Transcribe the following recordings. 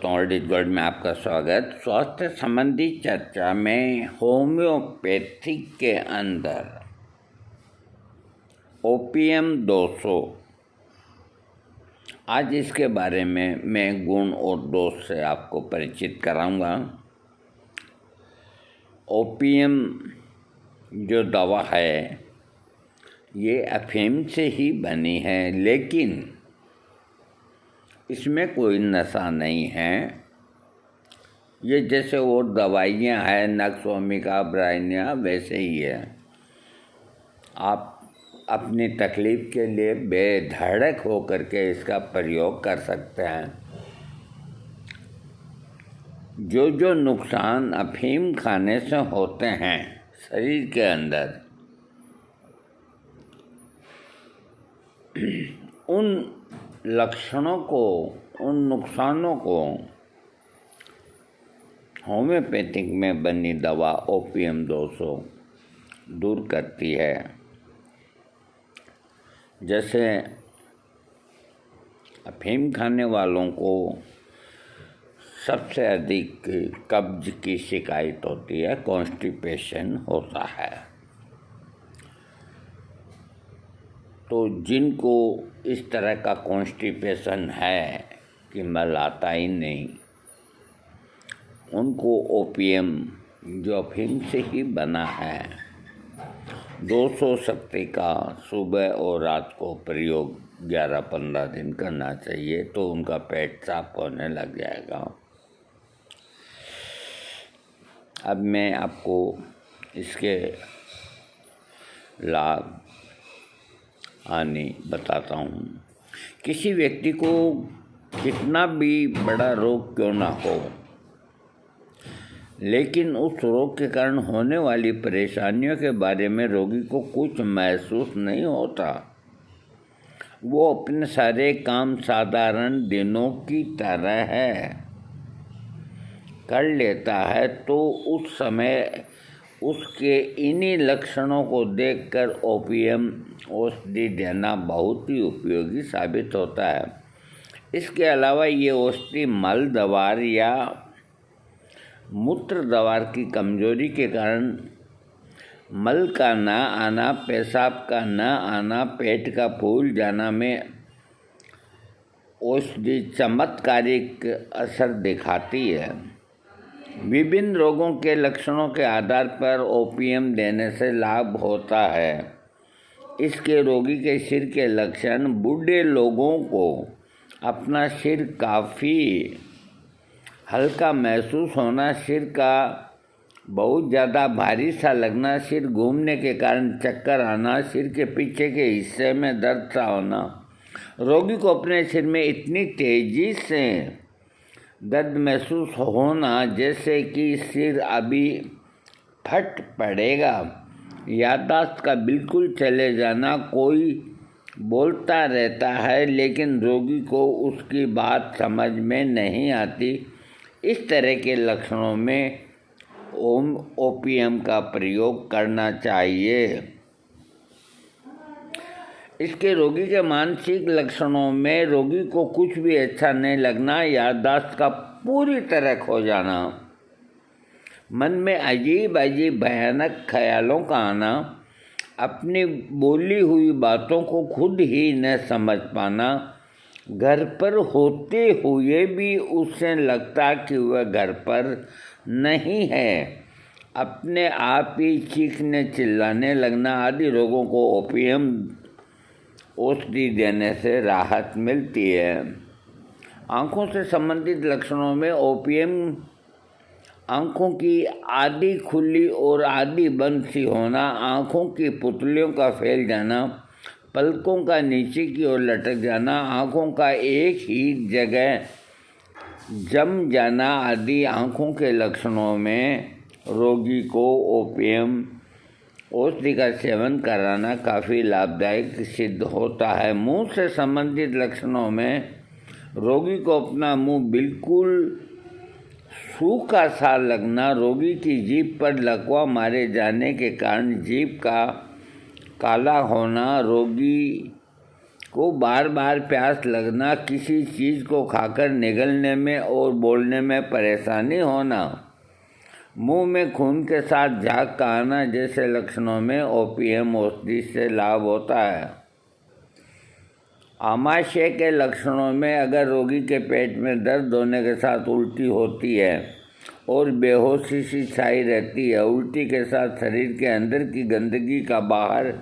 दोस्तों, audit world में आपका स्वागत। स्वास्थ्य संबंधी चर्चा में होम्योपैथी के अंदर ओपीएम 200, आज इसके बारे में मैं गुण और दोष से आपको परिचित कराऊंगा। ओपीएम जो दवा है ये अफीम से ही बनी है, लेकिन इसमें कोई नशा नहीं है। ये जैसे वो दवाइयाँ हैं नक्सोमिका, ब्राइनिया, वैसे ही है। आप अपनी तकलीफ़ के लिए बेधड़क होकर के इसका प्रयोग कर सकते हैं। जो जो नुकसान अफीम खाने से होते हैं शरीर के अंदर, उन लक्षणों को, उन नुकसानों को होम्योपैथिक में बनी दवा ओपीएम 200 दूर करती है। जैसे अफीम खाने वालों को सबसे अधिक कब्ज की शिकायत होती है, कॉन्स्टिपेशन होता है। तो जिनको इस तरह का कॉन्स्टिपेशन है कि मल आता ही नहीं, उनको ओपीएम जो अफीम से ही बना है 200 शक्ति का सुबह और रात को प्रयोग 11-15 दिन करना चाहिए, तो उनका पेट साफ होने लग जाएगा। अब मैं आपको इसके लाभ हानि बताता हूँ। किसी व्यक्ति को कितना भी बड़ा रोग क्यों ना हो, लेकिन उस रोग के कारण होने वाली परेशानियों के बारे में रोगी को कुछ महसूस नहीं होता। वो अपने सारे काम साधारण दिनों की तरह कर लेता है, तो उस समय उसके इन्हीं लक्षणों को देखकर ओपीएम औषधि देना बहुत ही उपयोगी साबित होता है। इसके अलावा ये औषधि मल द्वार या मूत्र द्वार की कमजोरी के कारण मल का न आना, पेशाब का न आना, पेट का फूल जाना में औषधि चमत्कारिक असर दिखाती है। विभिन्न रोगों के लक्षणों के आधार पर ओपीएम देने से लाभ होता है। इसके रोगी के सिर के लक्षण: बूढ़े लोगों को अपना सिर काफ़ी हल्का महसूस होना, सिर का बहुत ज़्यादा भारी सा लगना, सिर घूमने के कारण चक्कर आना, सिर के पीछे के हिस्से में दर्द सा होना, रोगी को अपने सिर में इतनी तेज़ी से दर्द महसूस होना जैसे कि सिर अभी फट पड़ेगा, याददाश्त का बिल्कुल चले जाना, कोई बोलता रहता है लेकिन रोगी को उसकी बात समझ में नहीं आती, इस तरह के लक्षणों में ओपीएम का प्रयोग करना चाहिए। इसके रोगी के मानसिक लक्षणों में रोगी को कुछ भी अच्छा नहीं लगना, याददाश्त का पूरी तरह खो जाना, मन में अजीब अजीब भयानक ख्यालों का आना, अपनी बोली हुई बातों को खुद ही न समझ पाना, घर पर होते हुए भी उसे लगता कि वह घर पर नहीं है, अपने आप ही चीखने चिल्लाने लगना आदि रोगों को ओपीएम औषधि देने से राहत मिलती है। आँखों से संबंधित लक्षणों में ओपीएम आँखों की आधी खुली और आधी बंद सी होना, आँखों की पुतलियों का फैल जाना, पलकों का नीचे की ओर लटक जाना, आँखों का एक ही जगह जम जाना आदि आँखों के लक्षणों में रोगी को ओपीएम औषधि का सेवन कराना काफ़ी लाभदायक सिद्ध होता है। मुंह से संबंधित लक्षणों में रोगी को अपना मुंह बिल्कुल सूखा सा लगना, रोगी की जीभ पर लकवा मारे जाने के कारण जीभ का काला होना, रोगी को बार बार प्यास लगना, किसी चीज़ को खाकर निगलने में और बोलने में परेशानी होना, मुंह में खून के साथ झाग का आना जैसे लक्षणों में ओपीएम औषधि से लाभ होता है। आमाशय के लक्षणों में अगर रोगी के पेट में दर्द होने के साथ उल्टी होती है और बेहोशी सी छाई रहती है, उल्टी के साथ शरीर के अंदर की गंदगी का बाहर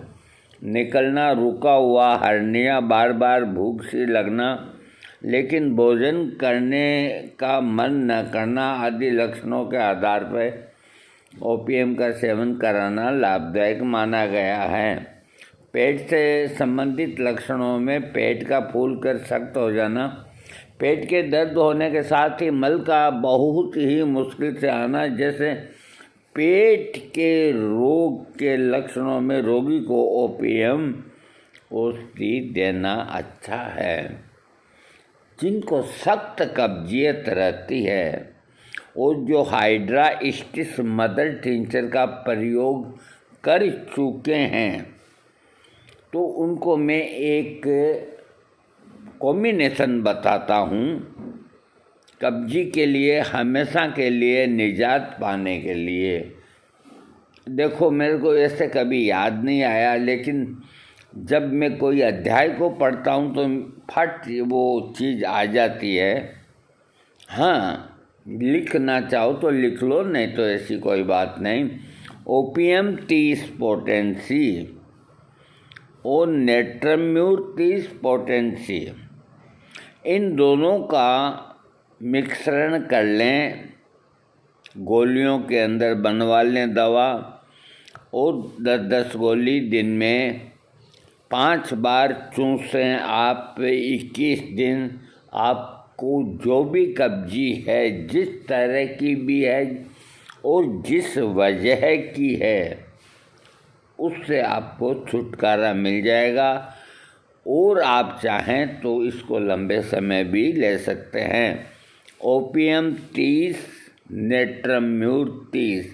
निकलना, रुका हुआ हर्निया, बार बार भूख सी लगना लेकिन भोजन करने का मन न करना आदि लक्षणों के आधार पर ओपीएम का सेवन कराना लाभदायक माना गया है। पेट से संबंधित लक्षणों में पेट का फूलकर सख्त हो जाना, पेट के दर्द होने के साथ ही मल का बहुत ही मुश्किल से आना जैसे पेट के रोग के लक्षणों में रोगी को ओपीएम औषधि देना अच्छा है। जिनको सख्त कब्जियत रहती है और जो हाइड्रास्टिस मदर टिंचर का प्रयोग कर चुके हैं तो उनको मैं एक कॉम्बिनेशन बताता हूँ कब्जी के लिए, हमेशा के लिए निजात पाने के लिए। देखो, मेरे को ऐसे कभी याद नहीं आया, लेकिन जब मैं कोई अध्याय को पढ़ता हूँ तो फट वो चीज़ आ जाती है। हाँ, लिखना चाहो तो लिख लो, नहीं तो ऐसी कोई बात नहीं। ओपीएम 30 पोटेंसी और नेट्रम्यूर 30 पोटेंसी, इन दोनों का मिश्रण कर लें, गोलियों के अंदर बनवा लें दवा, और 10-10 गोली दिन में 5 बार चूसें आप। 21 दिन आपको जो भी कब्जी है, जिस तरह की भी है और जिस वजह की है, उससे आपको छुटकारा मिल जाएगा और आप चाहें तो इसको लंबे समय भी ले सकते हैं। ओपीएम 30, नेट्रम्यूर 30,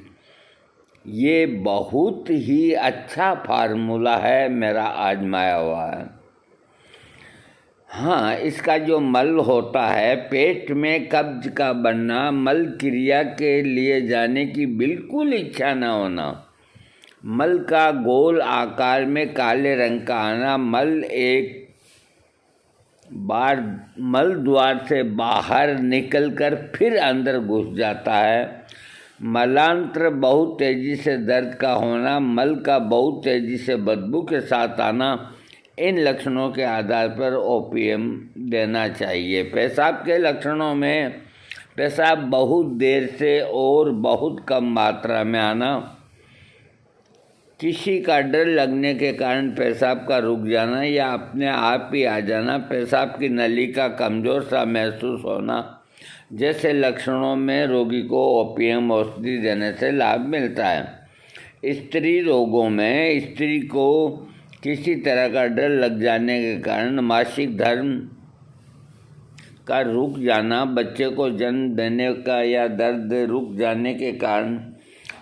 ये बहुत ही अच्छा फार्मूला है, मेरा आजमाया हुआ है। हाँ, इसका जो मल होता है, पेट में कब्ज का बनना, मल क्रिया के लिए जाने की बिल्कुल इच्छा न होना, मल का गोल आकार में काले रंग का आना, मल एक बार मल द्वार से बाहर निकलकर फिर अंदर घुस जाता है, मलांत्र बहुत तेज़ी से दर्द का होना, मल का बहुत तेज़ी से बदबू के साथ आना, इन लक्षणों के आधार पर ओपीएम देना चाहिए। पेशाब के लक्षणों में पेशाब बहुत देर से और बहुत कम मात्रा में आना, किसी का डर लगने के कारण पेशाब का रुक जाना या अपने आप ही आ जाना, पेशाब की नली का कमज़ोर सा महसूस होना जैसे लक्षणों में रोगी को ओपीएम औषधि देने से लाभ मिलता है। स्त्री रोगों में स्त्री को किसी तरह का डर लग जाने के कारण, मासिक धर्म का रुक जाना, बच्चे को जन्म देने का या दर्द रुक जाने के कारण,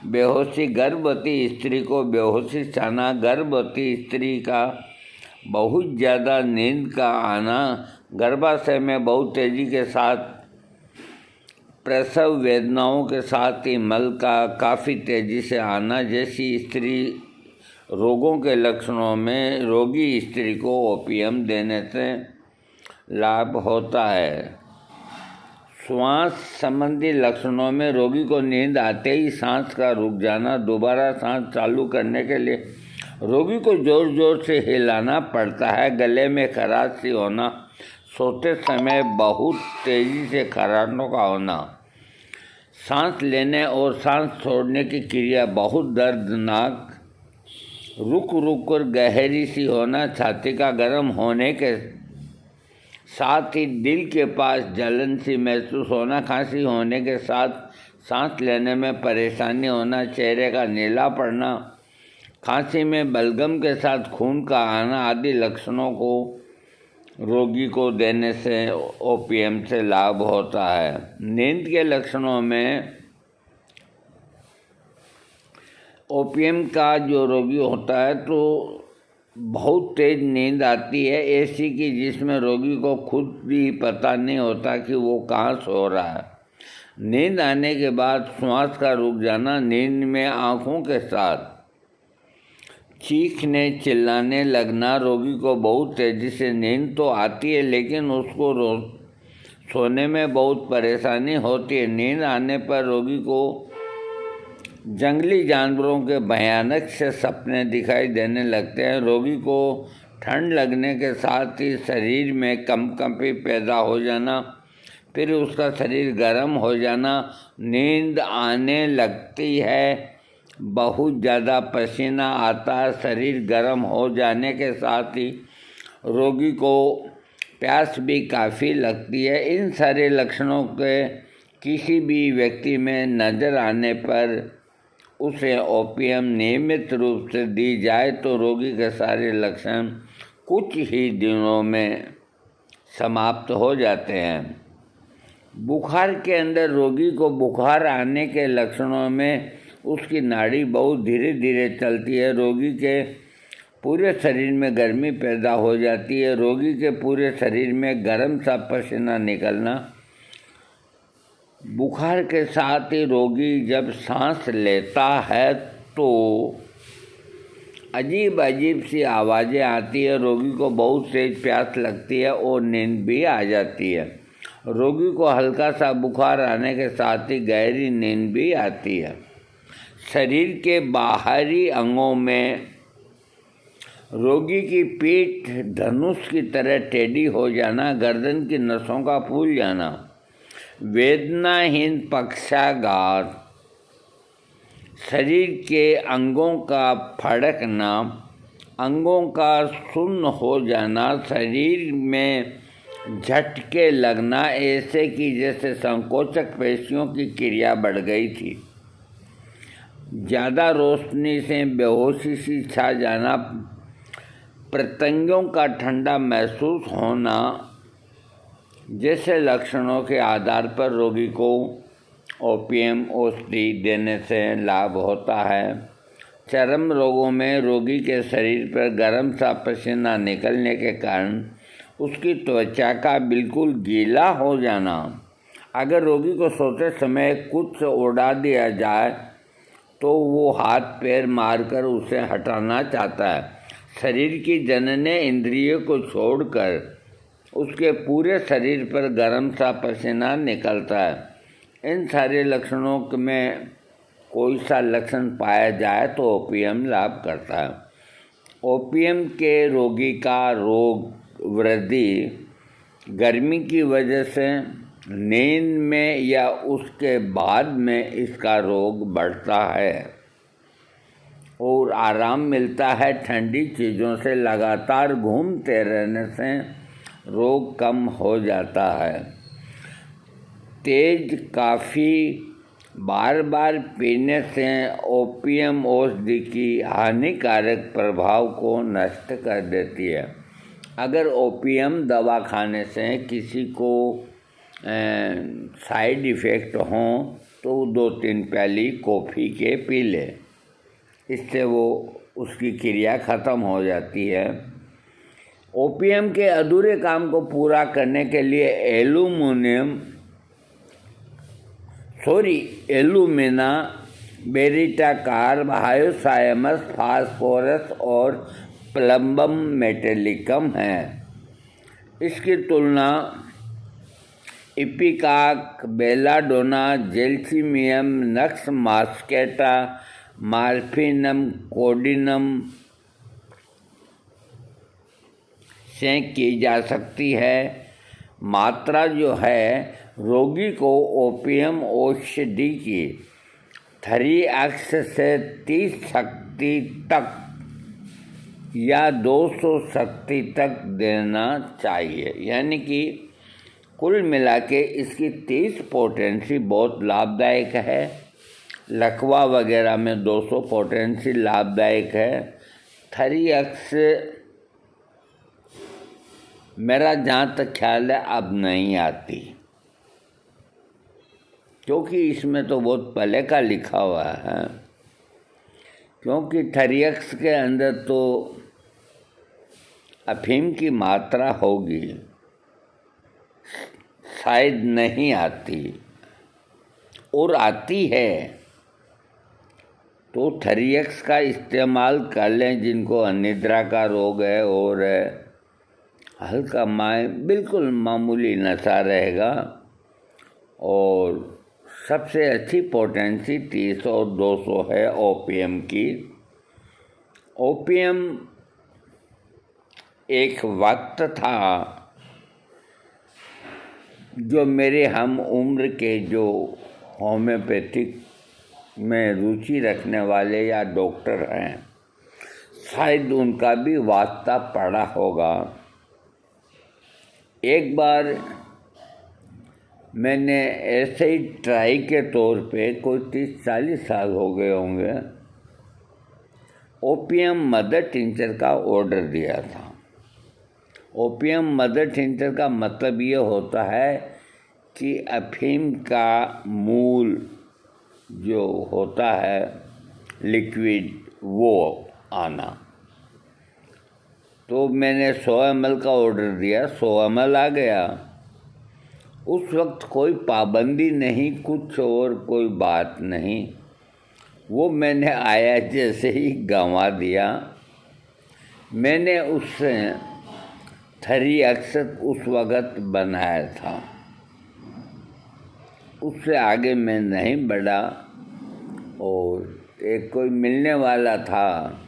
बेहोशी, गर्भवती स्त्री को बेहोशी छाना, गर्भवती स्त्री का बहुत ज़्यादा नींद का आना, गर्भाशय में बहुत तेज़ी के साथ प्रसव वेदनाओं के साथ ही मल का काफ़ी तेज़ी से आना जैसी स्त्री रोगों के लक्षणों में रोगी स्त्री को ओपीएम देने से लाभ होता है। श्वास संबंधी लक्षणों में रोगी को नींद आते ही सांस का रुक जाना, दोबारा सांस चालू करने के लिए रोगी को ज़ोर ज़ोर से हिलाना पड़ता है, गले में खराश सी होना, सोते समय बहुत तेज़ी से खराशों का होना, सांस लेने और सांस छोड़ने की क्रिया बहुत दर्दनाक, रुक रुक कर गहरी सी होना, छाती का गर्म होने के साथ ही दिल के पास जलन सी महसूस होना, खांसी होने के साथ सांस लेने में परेशानी होना, चेहरे का नीला पड़ना, खांसी में बलगम के साथ खून का आना आदि लक्षणों को रोगी को देने से ओपीएम से लाभ होता है। नींद के लक्षणों में ओपीएम का जो रोगी होता है तो बहुत तेज नींद आती है, ऐसी कि जिसमें रोगी को खुद भी पता नहीं होता कि वो कहाँ सो रहा है। नींद आने के बाद श्वास का रुक जाना, नींद में आँखों के साथ चीखने चिल्लाने लगना। रोगी को बहुत तेज़ी से नींद तो आती है, लेकिन उसको सोने में बहुत परेशानी होती है। नींद आने पर रोगी को जंगली जानवरों के भयानक से सपने दिखाई देने लगते हैं। रोगी को ठंड लगने के साथ ही शरीर में कंपकंपी पैदा हो जाना, फिर उसका शरीर गर्म हो जाना, नींद आने लगती है, बहुत ज़्यादा पसीना आता है, शरीर गर्म हो जाने के साथ ही रोगी को प्यास भी काफ़ी लगती है। इन सारे लक्षणों के किसी भी व्यक्ति में नज़र आने पर उसे ओपीएम नियमित रूप से दी जाए तो रोगी के सारे लक्षण कुछ ही दिनों में समाप्त हो जाते हैं। बुखार के अंदर रोगी को बुखार आने के लक्षणों में उसकी नाड़ी बहुत धीरे धीरे चलती है, रोगी के पूरे शरीर में गर्मी पैदा हो जाती है, रोगी के पूरे शरीर में गर्म सा पसीना निकलना। बुखार के साथ ही रोगी जब सांस लेता है तो अजीब अजीब सी आवाज़ें आती है, रोगी को बहुत तेज प्यास लगती है और नींद भी आ जाती है। रोगी को हल्का सा बुखार आने के साथ ही गहरी नींद भी आती है। शरीर के बाहरी अंगों में रोगी की पीठ धनुष की तरह टेढ़ी हो जाना, गर्दन की नसों का फूल जाना, वेदनाहीन पक्षाघात, शरीर के अंगों का फड़कना, अंगों का सुन्न हो जाना, शरीर में झटके लगना, ऐसे कि जैसे संकोचक पेशियों की क्रिया बढ़ गई थी, ज़्यादा रोशनी से बेहोशी सी छा जाना, प्रत्यंगों का ठंडा महसूस होना जैसे लक्षणों के आधार पर रोगी को ओपीएम औषधि देने से लाभ होता है। चर्म रोगों में रोगी के शरीर पर गर्म सा पसीना निकलने के कारण उसकी त्वचा का बिल्कुल गीला हो जाना। अगर रोगी को सोते समय कुछ उड़ा दिया जाए तो वो हाथ पैर मारकर उसे हटाना चाहता है। शरीर की जनने इंद्रियों को छोड़कर उसके पूरे शरीर पर गर्म सा पसीना निकलता है। इन सारे लक्षणों में कोई सा लक्षण पाया जाए तो ओपीएम लाभ करता है। ओपीएम के रोगी का रोग वृद्धि गर्मी की वजह से नींद में या उसके बाद में इसका रोग बढ़ता है और आराम मिलता है। ठंडी चीज़ों से लगातार घूमते रहने से रोग कम हो जाता है। तेज कॉफ़ी बार बार पीने से ओपीएम औषधि की हानिकारक प्रभाव को नष्ट कर देती है। अगर ओपीएम दवा खाने से किसी को साइड इफ़ेक्ट हों तो 2-3 प्याली कॉफ़ी के पी ले, इससे वो उसकी क्रिया ख़त्म हो जाती है। ओपीएम के अधूरे काम को पूरा करने के लिए एलुमिना, बेरिटा कार्ब, हायोसायमस, फास्फोरस और प्लम्बम मेटेलिकम है। इसकी तुलना इपिकाक, बेलाडोना, जेल्सीमियम, नक्स मास्केटा, मार्फिनम, कोडिनम से की जा सकती है। मात्रा जो है रोगी को ओपीएम औषधि की 3x से 30 शक्ति तक या 200 शक्ति तक देना चाहिए, यानी कि कुल मिला के इसकी 30 पोटेंसी बहुत लाभदायक है। लकवा वगैरह में 200 पोटेंसी लाभदायक है। 3x मेरा जहाँ तक ख्याल है अब नहीं आती, क्योंकि इसमें तो बहुत पहले का लिखा हुआ है। क्योंकि 3x के अंदर तो अफीम की मात्रा होगी, शायद नहीं आती, और आती है तो थरियक्स का इस्तेमाल कर लें जिनको अनिद्रा का रोग है, और हल्का बिल्कुल मामूली नशा रहेगा। और सबसे अच्छी पोटेंसी 30 और 200 है ओपीएम की। ओपीएम एक वक्त था जो मेरे हम उम्र के जो होम्योपैथिक में रुचि रखने वाले या डॉक्टर हैं, शायद उनका भी वास्ता पड़ा होगा। एक बार मैंने ऐसे ही ट्राई के तौर पे, कोई 30-40 साल हो गए होंगे, ओपीएम मदर टिंचर का ऑर्डर दिया था। ओपीएम मदर टिंचर का मतलब ये होता है कि अफीम का मूल जो होता है लिक्विड वो आना। तो मैंने 100 ml का ऑर्डर दिया, 100 ml आ गया। उस वक्त कोई पाबंदी नहीं, कुछ और कोई बात नहीं, वो मैंने आया जैसे ही गंवा दिया। मैंने उससे थरियक्स उस वक्त बनाया था, उससे आगे मैं नहीं बढ़ा। और एक कोई मिलने वाला था,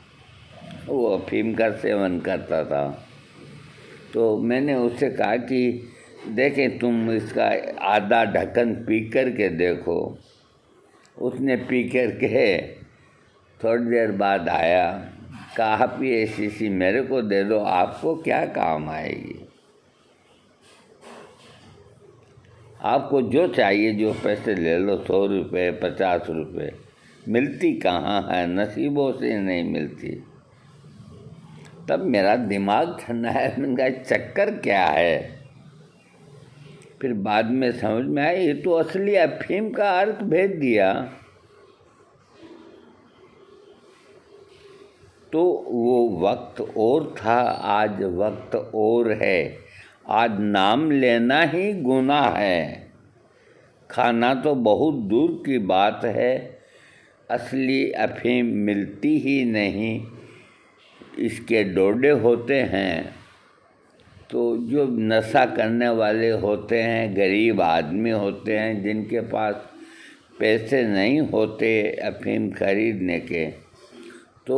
वो अफीम का सेवन करता था, तो मैंने उससे कहा कि देखें तुम इसका आधा ढक्कन पी कर के देखो। उसने पी कर के थोड़ी देर बाद आया, कहा आप ये शीशी मेरे को दे दो, आपको क्या काम आएगी, आपको जो चाहिए जो पैसे ले लो, 100 रुपये 50 रुपये, मिलती कहाँ है, नसीबों से नहीं मिलती। तब मेरा दिमाग ठंडा है, मैंने कहा चक्कर क्या है। फिर बाद में समझ में आया ये तो असली अफीम का अर्थ भेज दिया। तो वो वक्त और था, आज वक्त और है। आज नाम लेना ही गुनाह है, खाना तो बहुत दूर की बात है। असली अफीम मिलती ही नहीं, इसके डोडे होते हैं। तो जो नशा करने वाले होते हैं, गरीब आदमी होते हैं, जिनके पास पैसे नहीं होते अफीम खरीदने के, तो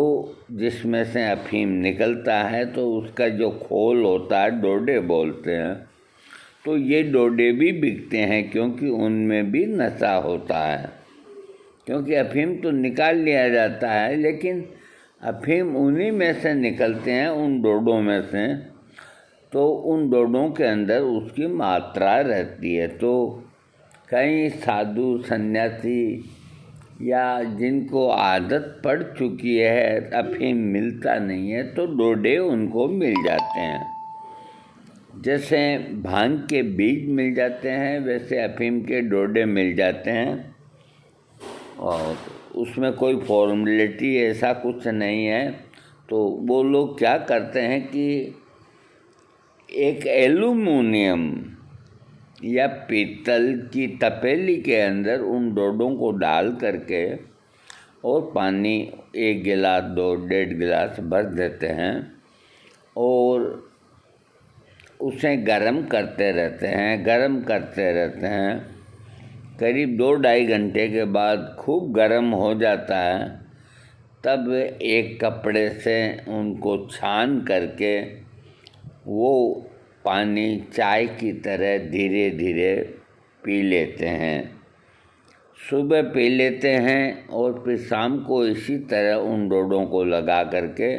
जिसमें से अफीम निकलता है तो उसका जो खोल होता है डोडे बोलते हैं, तो ये डोडे भी बिकते हैं क्योंकि उनमें भी नशा होता है। क्योंकि अफीम तो निकाल लिया जाता है, लेकिन अफीम उन्हीं में से निकलते हैं, उन डोडों में से। तो उन डोडों के अंदर उसकी मात्रा रहती है। तो कई साधु सन्यासी या जिनको आदत पड़ चुकी है, अफीम मिलता नहीं है, तो डोडे उनको मिल जाते हैं। जैसे भांग के बीज मिल जाते हैं, वैसे अफीम के डोडे मिल जाते हैं। और उसमें कोई फॉर्मेलिटी ऐसा कुछ नहीं है। तो वो लोग क्या करते हैं कि एक एल्युमिनियम या पीतल की तपेली के अंदर उन डोडों को डाल करके और पानी 1 गिलास 2 1.5 गिलास भर देते हैं और उसे गर्म करते रहते हैं। करीब 2-2.5 घंटे के बाद खूब गर्म हो जाता है। तब एक कपड़े से उनको छान करके वो पानी चाय की तरह धीरे धीरे पी लेते हैं। सुबह पी लेते हैं और फिर शाम को इसी तरह उन डोडों को लगा करके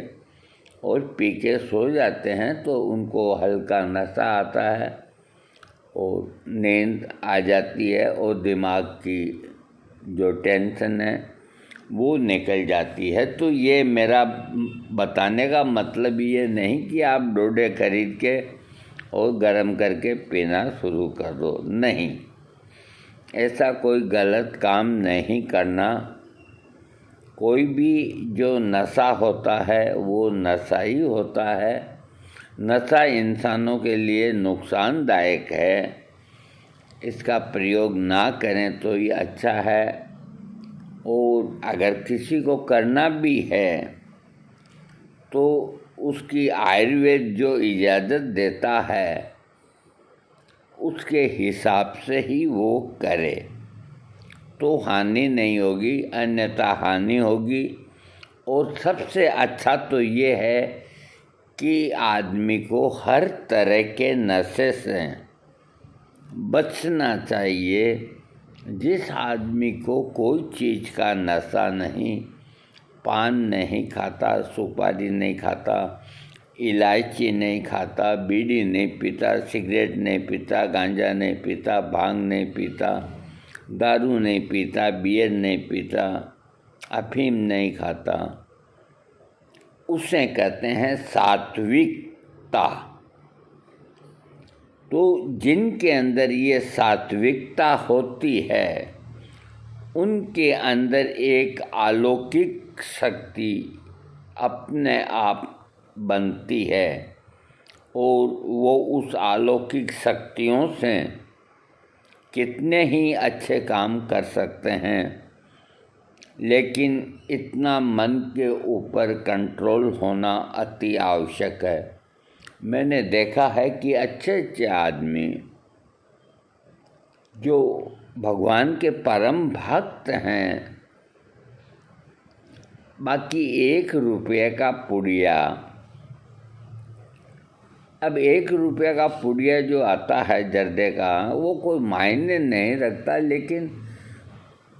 और पी के सो जाते हैं। तो उनको हल्का नशा आता है और नींद आ जाती है और दिमाग की जो टेंशन है वो निकल जाती है। तो ये मेरा बताने का मतलब ये नहीं कि आप डोडे खरीद के और गर्म करके पीना शुरू कर दो, नहीं, ऐसा कोई गलत काम नहीं करना। कोई भी जो नशा होता है वो नशा ही होता है। नशा इंसानों के लिए नुकसानदायक है, इसका प्रयोग ना करें तो ये अच्छा है। और अगर किसी को करना भी है तो उसकी आयुर्वेद जो इजाज़त देता है उसके हिसाब से ही वो करे तो हानि नहीं होगी, अन्यथा हानि होगी। और सबसे अच्छा तो ये है कि आदमी को हर तरह के नशे से बचना चाहिए। जिस आदमी को कोई चीज़ का नशा नहीं, पान नहीं खाता, सुपारी नहीं खाता, इलायची नहीं खाता, बीड़ी नहीं पीता, सिगरेट नहीं पीता, गांजा नहीं पीता, भांग नहीं पीता, दारू नहीं पीता, बियर नहीं पीता, अफीम नहीं खाता, उसे कहते हैं सात्विकता। तो जिनके अंदर ये सात्विकता होती है उनके अंदर एक अलौकिक शक्ति अपने आप बनती है और वो उस अलौकिक शक्तियों से कितने ही अच्छे काम कर सकते हैं। लेकिन इतना मन के ऊपर कंट्रोल होना अति आवश्यक है। मैंने देखा है कि अच्छे अच्छे आदमी जो भगवान के परम भक्त हैं, बाकी 1 रुपये का पुड़िया, अब 1 रुपये का पुड़िया जो आता है जर्दे का, वो कोई मायने नहीं रखता, लेकिन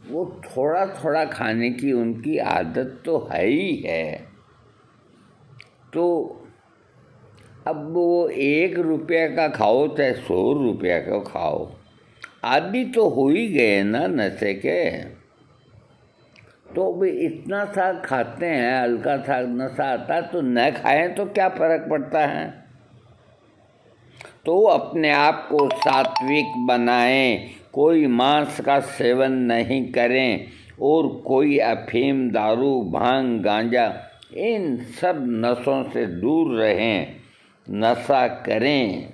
वो थोड़ा थोड़ा खाने की उनकी आदत तो है ही है। तो अब वो 1 रुपये का खाओ चाहे 100 रुपये का खाओ, आदि तो हो ही गए ना नशे के। तो भी इतना सा खाते हैं, हल्का सा नशा आता है तो न खाएं तो क्या फ़र्क पड़ता है। तो अपने आप को सात्विक बनाएं, कोई मांस का सेवन नहीं करें और कोई अफीम, दारू, भांग, गांजा इन सब नशों से दूर रहें। नशा करें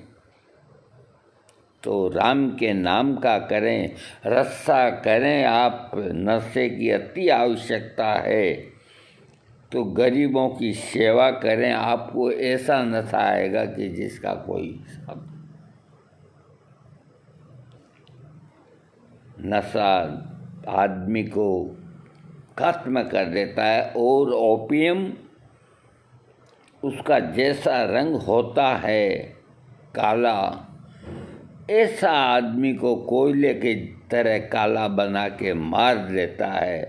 तो राम के नाम का करें, रस्सा करें। आप नशे की अति आवश्यकता है तो गरीबों की सेवा करें, आपको ऐसा नशा आएगा कि जिसका कोई हिसाब। नशा आदमी को खत्म कर देता है और ओपियम उसका जैसा रंग होता है काला, ऐसा आदमी को कोयले की तरह काला बना के मार देता है।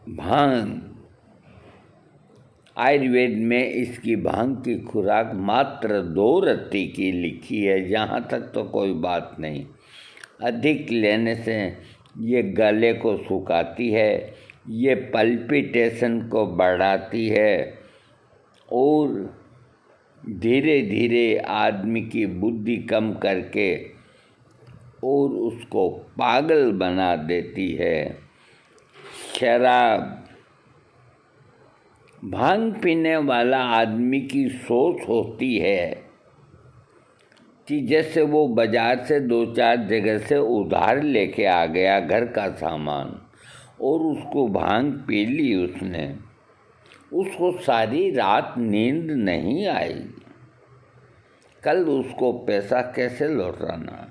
भांग, आयुर्वेद में इसकी भांग की खुराक मात्र 2 रत्ती की लिखी है, जहाँ तक तो कोई बात नहीं। अधिक लेने से ये गले को सुखाती है, ये पल्पिटेशन को बढ़ाती है और धीरे धीरे आदमी की बुद्धि कम करके और उसको पागल बना देती है। शराब, भांग पीने वाला आदमी की सोच होती है कि जैसे वो बाज़ार से 2-4 जगह से उधार लेके आ गया घर का सामान और उसको भांग पी ली उसने, उसको सारी रात नींद नहीं आई। कल उसको पैसा कैसे लौटाना?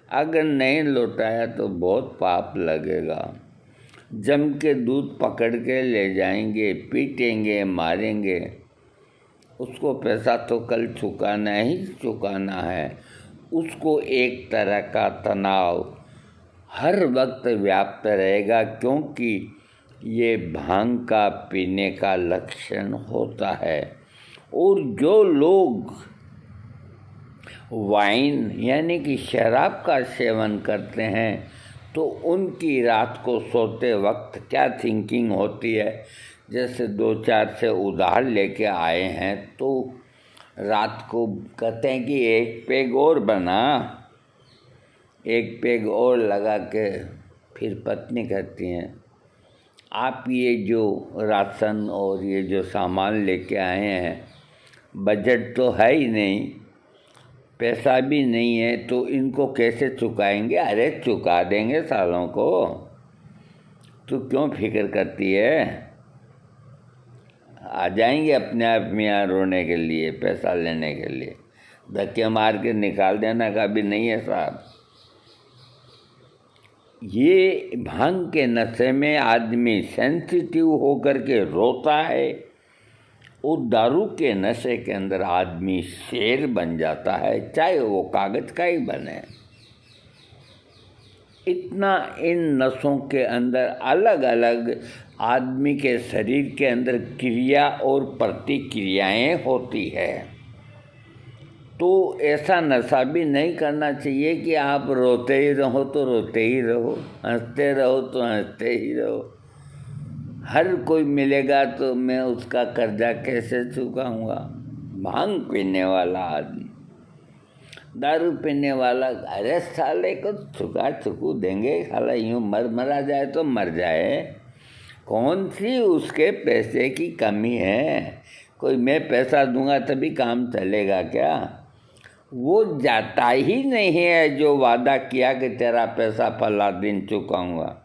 अगर नहीं लौटाया तो बहुत पाप लगेगा। जम के दूध पकड़ के ले जाएंगे, पीटेंगे, मारेंगे। उसको पैसा तो कल चुकाना ही चुकाना है। उसको एक तरह का तनाव हर वक्त व्याप्त रहेगा, क्योंकि ये भांग का पीने का लक्षण होता है। और जो लोग वाइन यानी कि शराब का सेवन करते हैं तो उनकी रात को सोते वक्त क्या थिंकिंग होती है, जैसे 2-4 से उधार लेके आए हैं तो रात को कहते हैं कि 1 पेग और बना, 1 पेग और लगा के फिर पत्नी कहती हैं आप ये जो राशन और ये जो सामान लेके आए हैं बजट तो है ही नहीं, पैसा भी नहीं है, तो इनको कैसे चुकाएंगे? अरे चुका देंगे सालों को, तू क्यों फिक्र करती है? आ जाएंगे अपने आप यहाँ रोने के लिए, पैसा लेने के लिए। धक्के मार के निकाल देना का भी नहीं है साहब। ये भांग के नशे में आदमी सेंसिटिव होकर के रोता है, और दारू के नशे के अंदर आदमी शेर बन जाता है, चाहे वो कागज का ही बने। इतना इन नसों के अंदर अलग अलग आदमी के शरीर के अंदर क्रिया और प्रतिक्रियाएं होती है। तो ऐसा नशा भी नहीं करना चाहिए कि आप रोते ही रहो तो रोते ही रहो, हंसते रहो तो हंसते ही रहो। हर कोई मिलेगा तो मैं उसका कर्जा कैसे चुकाऊंगा? भांग पीने वाला आदमी, दारू पीने वाला, अरे साले को चुकू देंगे, साला यूँ मरा जाए तो मर जाए, कौन सी उसके पैसे की कमी है? कोई मैं पैसा दूंगा तभी काम चलेगा क्या? वो जाता ही नहीं है जो वादा किया कि तेरा पैसा फला दिन चुकाऊंगा।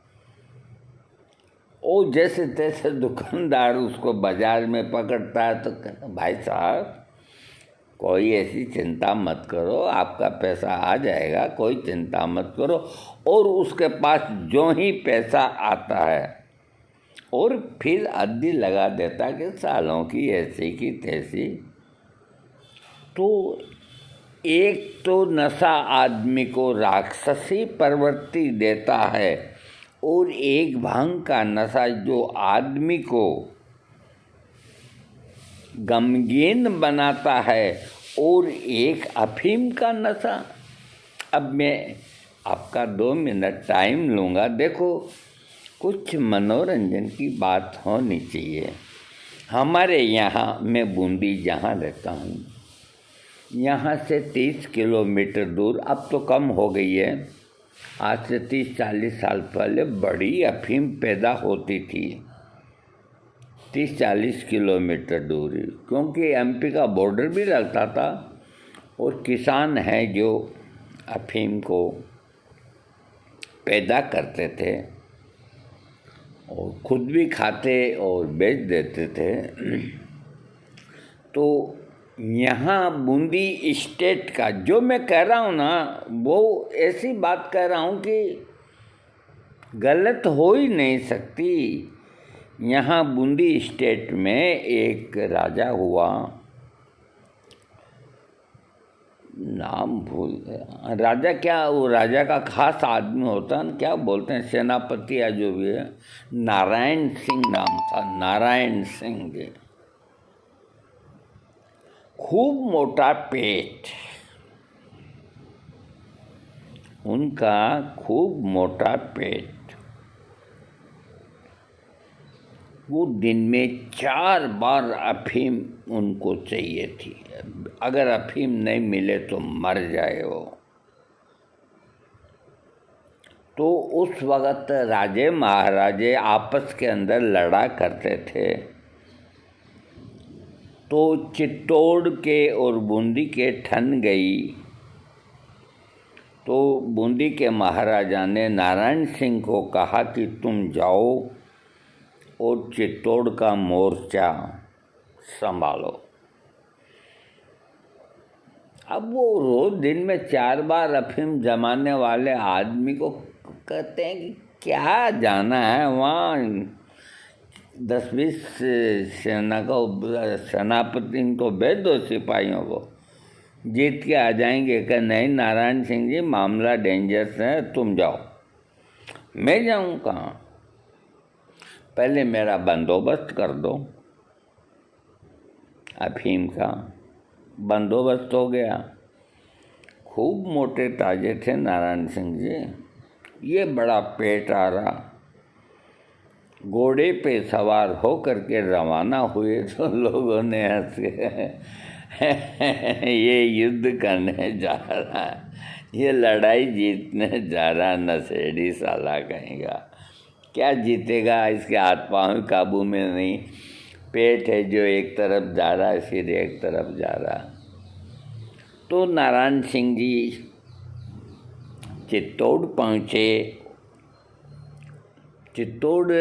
वो जैसे तैसे दुकानदार उसको बाजार में पकड़ता है तो कहता भाई साहब कोई ऐसी चिंता मत करो, आपका पैसा आ जाएगा, कोई चिंता मत करो। और उसके पास जो ही पैसा आता है और फिर अद्दी लगा देता कि सालों की ऐसी की तैसी। तो एक तो नशा आदमी को राक्षसी प्रवृत्ति देता है, और एक भांग का नशा जो आदमी को गमगीन बनाता है, और एक अफीम का नशा। अब मैं आपका 2 मिनट टाइम लूँगा। देखो, कुछ मनोरंजन की बात होनी चाहिए। हमारे यहाँ, मैं बूंदी जहाँ रहता हूँ, यहाँ से 30 किलोमीटर दूर, अब तो कम हो गई है, आज से 30-40 साल पहले बड़ी अफीम पैदा होती थी, 30-40 किलोमीटर दूरी, क्योंकि एमपी का बॉर्डर भी लगता था, और किसान हैं जो अफीम को पैदा करते थे और खुद भी खाते और बेच देते थे। तो यहाँ बूंदी स्टेट का जो मैं कह रहा हूँ ना, वो ऐसी बात कह रहा हूँ कि गलत हो ही नहीं सकती। यहाँ बूंदी स्टेट में एक राजा हुआ, नाम भूल गया, राजा क्या, वो राजा का खास आदमी होता है, क्या बोलते हैं, सेनापति या जो भी है, नारायण सिंह नाम था, नारायण सिंह जी। खूब मोटा पेट, उनका खूब मोटा पेट। वो दिन में 4 बार अफीम उनको चाहिए थी, अगर अफीम नहीं मिले तो मर जाए वो। तो उस वक़्त राजे महाराजे आपस के अंदर लड़ा करते थे। तो चित्तौड़ के और बूंदी के ठन गई, तो बूंदी के महाराजा ने नारायण सिंह को कहा कि तुम जाओ और चित्तौड़ का मोर्चा संभालो। अब वो रोज दिन में 4 बार अफीम जमाने वाले आदमी को कहते हैं कि क्या जाना है वहाँ, 10-20 सेनापति को भेज दो, सिपाहियों को, जीत के आ जाएंगे। कि नहीं नारायण सिंह जी, मामला डेंजरस है, तुम जाओ। मैं जाऊँ कहाँ? पहले मेरा बंदोबस्त कर दो। अफीम का बंदोबस्त हो गया। खूब मोटे ताजे थे नारायण सिंह जी, ये बड़ा पेट आ रहा। घोड़े पे सवार हो करके रवाना हुए तो लोगों ने हंस के ये युद्ध करने जा रहा है, ये लड़ाई जीतने जा रहा, नशेड़ी साला कहेगा, क्या जीतेगा, इसके हाथ पाँव काबू में नहीं। पेट है जो एक तरफ जा रहा है, सिर एक तरफ जा रहा। तो नारायण सिंह जी चित्तौड़ पहुँचे। चित्तौड़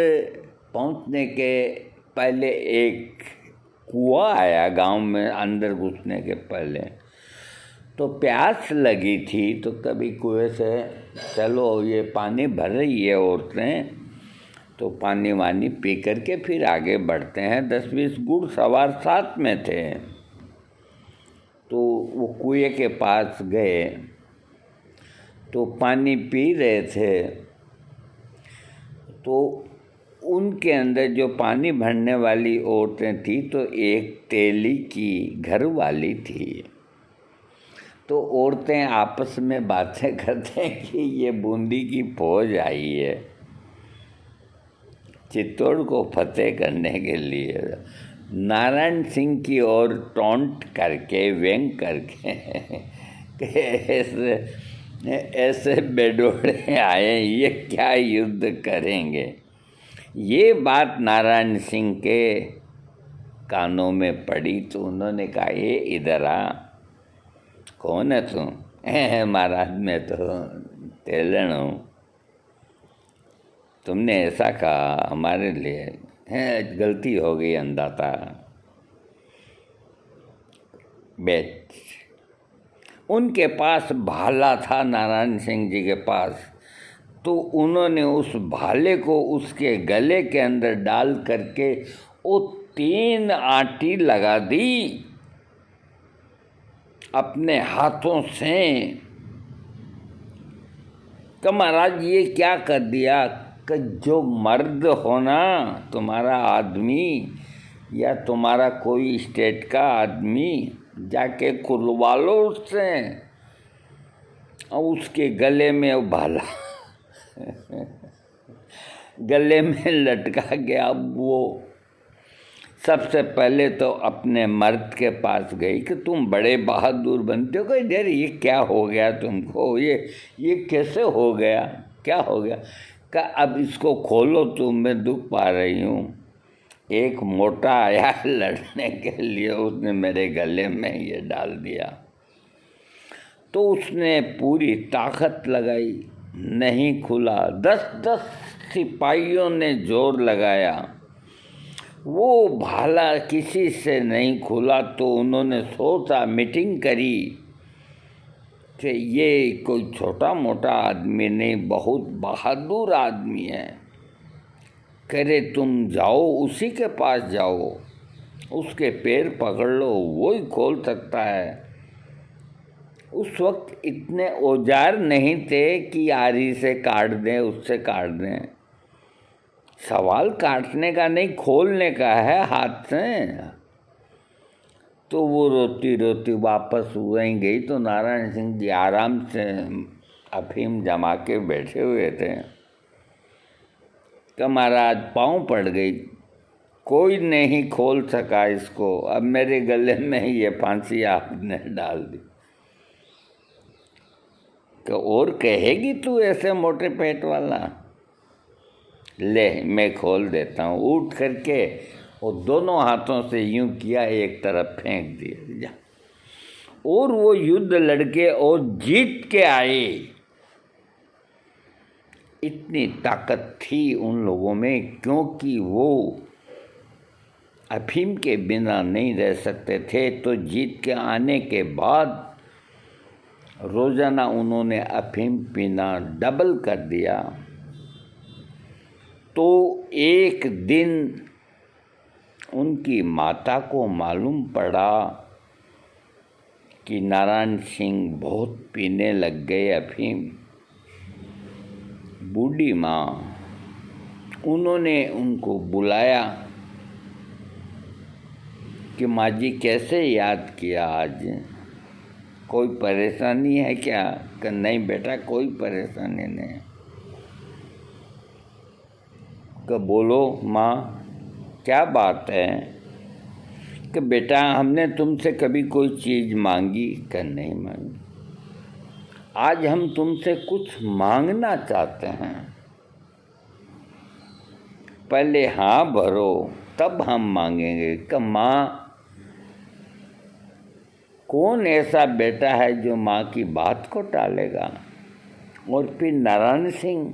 पहुँचने के पहले एक कुआं आया गांव में, अंदर घुसने के पहले। तो प्यास लगी थी, तो कभी कुएं से चलो ये पानी भर रही है औरतें, तो पानी वानी पी करके फिर आगे बढ़ते हैं। 10-20 गुड़ सवार साथ में थे। तो वो कुएं के पास गए, तो पानी पी रहे थे। तो उनके अंदर जो पानी भरने वाली औरतें थी, तो एक तेली की घर वाली थी। तो औरतें आपस में बातें करते हैं कि ये बूंदी की फौज आई है चित्तौड़ को फतेह करने के लिए। नारायण सिंह की ओर टॉन्ट करके, व्यंग करके ऐसे बेडोड़े आए, ये क्या युद्ध करेंगे। ये बात नारायण सिंह के कानों में पड़ी, तो उन्होंने कहा, ये इधर आ, कौन है तू? महाराज मैं तो तेलन हूँ, तुमने ऐसा कहा हमारे लिए, है गलती हो गई, अंदाता। बैठ। उनके पास भाला था नारायण सिंह जी के पास। तो उन्होंने उस भाले को उसके गले के अंदर डाल करके वो 3 आंटी लगा दी अपने हाथों से। तो महाराज ये क्या कर दिया कि जो मर्द होना, तुम्हारा आदमी या तुम्हारा कोई स्टेट का आदमी, जाके खुलवा लो उससे, और उसके गले में वो भाला गले में लटका गया। अब वो सबसे पहले तो अपने मर्द के पास गई कि तुम बड़े बहादुर बनते हो, कि यार ये क्या हो गया तुमको, ये कैसे हो गया, क्या हो गया। का अब इसको खोलो तुम, मैं दुख पा रही हूँ। एक मोटा आया लड़ने के लिए, उसने मेरे गले में ये डाल दिया। तो उसने पूरी ताकत लगाई, नहीं खुला। 10-10 सिपाहियों ने जोर लगाया, वो भाला किसी से नहीं खुला। तो उन्होंने सोचा, मीटिंग करी कि ये कोई छोटा मोटा आदमी नहीं, बहुत बहादुर आदमी है। करे तुम जाओ, उसी के पास जाओ, उसके पैर पकड़ लो, वो ही खोल सकता है। उस वक्त इतने औजार नहीं थे कि आरी से काट दें, उससे काट दें। सवाल काटने का नहीं, खोलने का है हाथ से। तो वो रोती रोती वापस वहीं गई। तो नारायण सिंह जी आराम से अफीम जमा के बैठे हुए थे कि महाराज पाँव पड़ गई, कोई नहीं खोल सका इसको, अब मेरे गले में ये फांसी आपने डाल दी। तो और कहेगी तू ऐसे मोटे पेट वाला, ले मैं खोल देता हूँ। उठ करके वो दोनों हाथों से यूं किया, एक तरफ फेंक दिया जा। और वो युद्ध लड़के और जीत के आए। इतनी ताकत थी उन लोगों में, क्योंकि वो अफीम के बिना नहीं रह सकते थे। तो जीत के आने के बाद रोज़ाना उन्होंने अफीम पीना डबल कर दिया। तो एक दिन उनकी माता को मालूम पड़ा कि नारायण सिंह बहुत पीने लग गए अफीम। बूढ़ी माँ, उन्होंने उनको बुलाया कि माँ जी कैसे याद किया आज, कोई परेशानी है क्या? कि नहीं बेटा कोई परेशानी नहीं। कि बोलो माँ क्या बात है? कि बेटा हमने तुमसे कभी कोई चीज़ मांगी? कि नहीं मांगी। आज हम तुमसे कुछ मांगना चाहते हैं, पहले हाँ भरो तब हम मांगेंगे कि माँ, कौन ऐसा बेटा है जो माँ की बात को टालेगा। और फिर नारायण सिंह,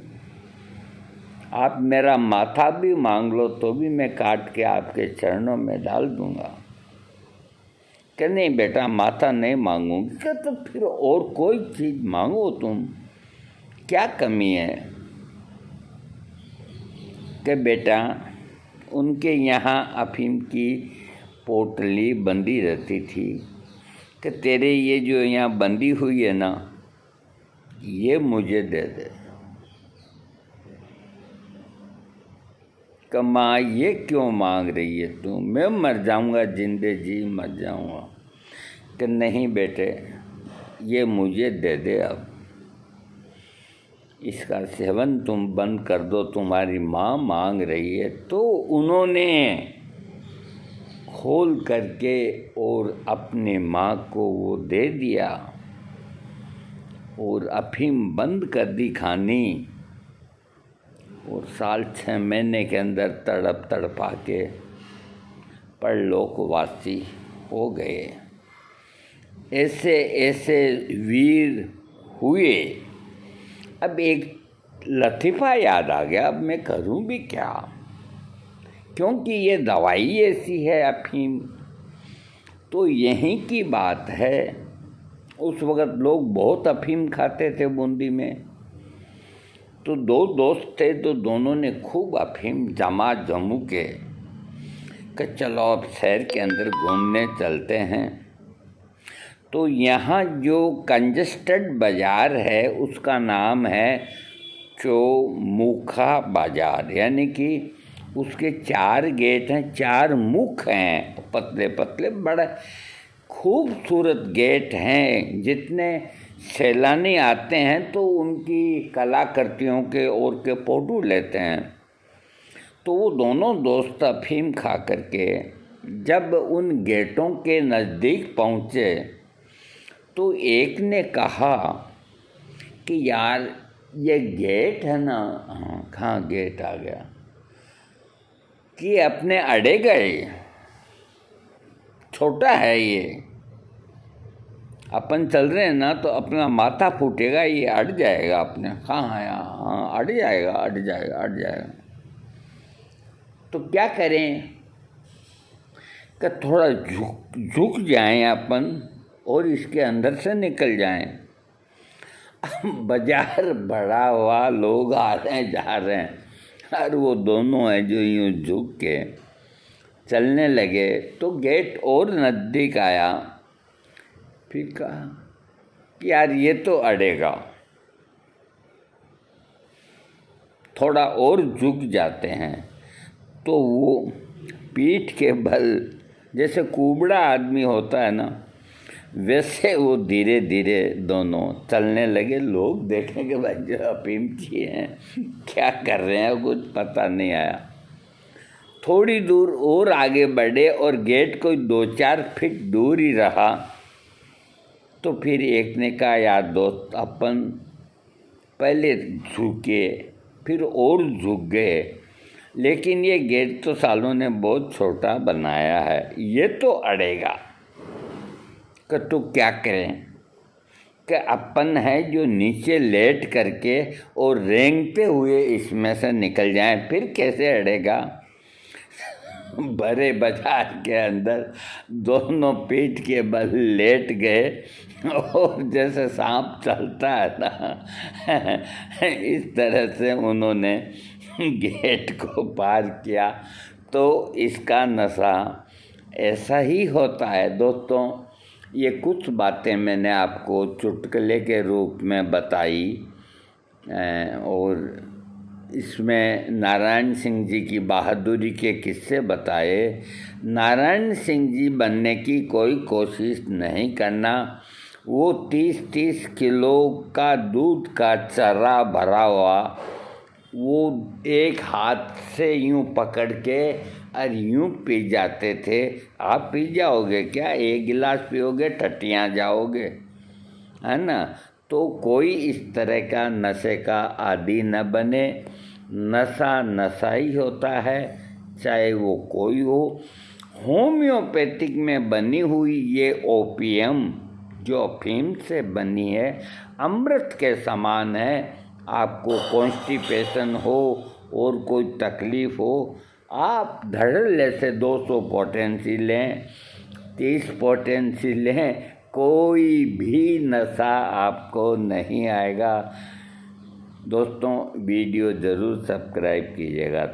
आप मेरा माथा भी मांग लो तो भी मैं काट के आपके चरणों में डाल दूंगा। कि नहीं बेटा, माथा नहीं मांगूंगी। क्या तो फिर और कोई चीज़ मांगो तुम, क्या कमी है। कि बेटा, उनके यहाँ अफीम की पोटली बंदी रहती थी, कि तेरे ये जो यहाँ बंदी हुई है ना, ये मुझे दे दे। कि माँ, ये क्यों मांग रही है तू, मैं मर जाऊँगा, जिंदे जी मर जाऊँगा। कि नहीं बेटे, ये मुझे दे दे, अब इसका सेवन तुम बंद कर दो, तुम्हारी माँ मांग रही है। तो उन्होंने खोल करके और अपने माँ को वो दे दिया और अफीम बंद कर दी खानी। और साल 6 महीने के अंदर तड़प तड़पा के परलोकवासी हो गए। ऐसे ऐसे वीर हुए। अब एक लतीफ़ा याद आ गया, अब मैं करूं भी क्या, क्योंकि ये दवाई ऐसी है अफीम। तो यहीं की बात है, उस वक़्त लोग बहुत अफीम खाते थे बूंदी में। तो 2 दोस्त थे, तो दोनों ने खूब अफीम जमा जमू के कि चलो अब शहर के अंदर घूमने चलते हैं। तो यहाँ जो कंजस्टेड बाज़ार है उसका नाम है चौमुखा बाज़ार, यानी कि उसके 4 गेट हैं, 4 मुख हैं, पतले पतले बड़े खूबसूरत गेट हैं। जितने सैलानी आते हैं तो उनकी कलाकृतियों के और के फ़ोटो लेते हैं। तो वो दोनों दोस्त अफीम खा करके जब उन गेटों के नज़दीक पहुँचे तो एक ने कहा कि यार, ये गेट है ना, हाँ गेट आ गया, कि अपने अड़े गए, छोटा है ये, अपन चल रहे हैं ना तो अपना माथा फूटेगा, ये अड़ जाएगा अपने। कहाँ है? हाँ, अड़ जाएगा, अड़ जाएगा, अड़ जाएगा। तो क्या करें कि थोड़ा झुक जाएं अपन और इसके अंदर से निकल जाएं। बाजार बड़ा हुआ, लोग आ रहे हैं जा रहे हैं, और वो दोनों हैं जो यूँ झुक के चलने लगे। तो गेट और नज़दीक आया, फिर कहा कि यार ये तो अड़ेगा। थोड़ा और झुक जाते हैं तो वो पीठ के बल, जैसे कुबड़ा आदमी होता है ना, वैसे वो धीरे धीरे दोनों चलने लगे। लोग देखें कि भाई जो अफीम किए हैं क्या कर रहे हैं, कुछ पता नहीं आया। थोड़ी दूर और आगे बढ़े और गेट कोई 2-4 फीट दूर ही रहा। तो फिर एक ने कहा, यार दोस्त, अपन पहले झुके, फिर और झुक गए, लेकिन ये गेट तो सालों ने बहुत छोटा बनाया है, ये तो अड़ेगा। कि तो क्या करें कि अपन है जो नीचे लेट करके और रेंगते हुए इसमें से निकल जाएं, फिर कैसे अड़ेगा। भरे बाजार के अंदर दोनों पीठ के बल लेट गए और जैसे सांप चलता है ना, इस तरह से उन्होंने गेट को पार किया। तो इसका नशा ऐसा ही होता है दोस्तों। ये कुछ बातें मैंने आपको चुटकुले के रूप में बताई और इसमें नारायण सिंह जी की बहादुरी के किस्से बताए। नारायण सिंह जी बनने की कोई कोशिश नहीं करना। वो 30-30 किलो का दूध का चर्रा भरा हुआ वो एक हाथ से यूँ पकड़ के और यूँ पी जाते थे। आप पी जाओगे क्या? 1 गिलास पियोगे टटियाँ जाओगे, है ना। तो कोई इस तरह का नशे का आदी न बने। नशा नशा ही होता है, चाहे वो कोई हो। होम्योपैथिक में बनी हुई ये ओपियम जो अफीम से बनी है अमृत के समान है। आपको कॉन्स्टिपेशन हो और कोई तकलीफ़ हो, आप धड़ल्ले से 200 पोटेंसी लें, 30 पोटेंसी लें, कोई भी नशा आपको नहीं आएगा। दोस्तों वीडियो ज़रूर सब्सक्राइब कीजिएगा।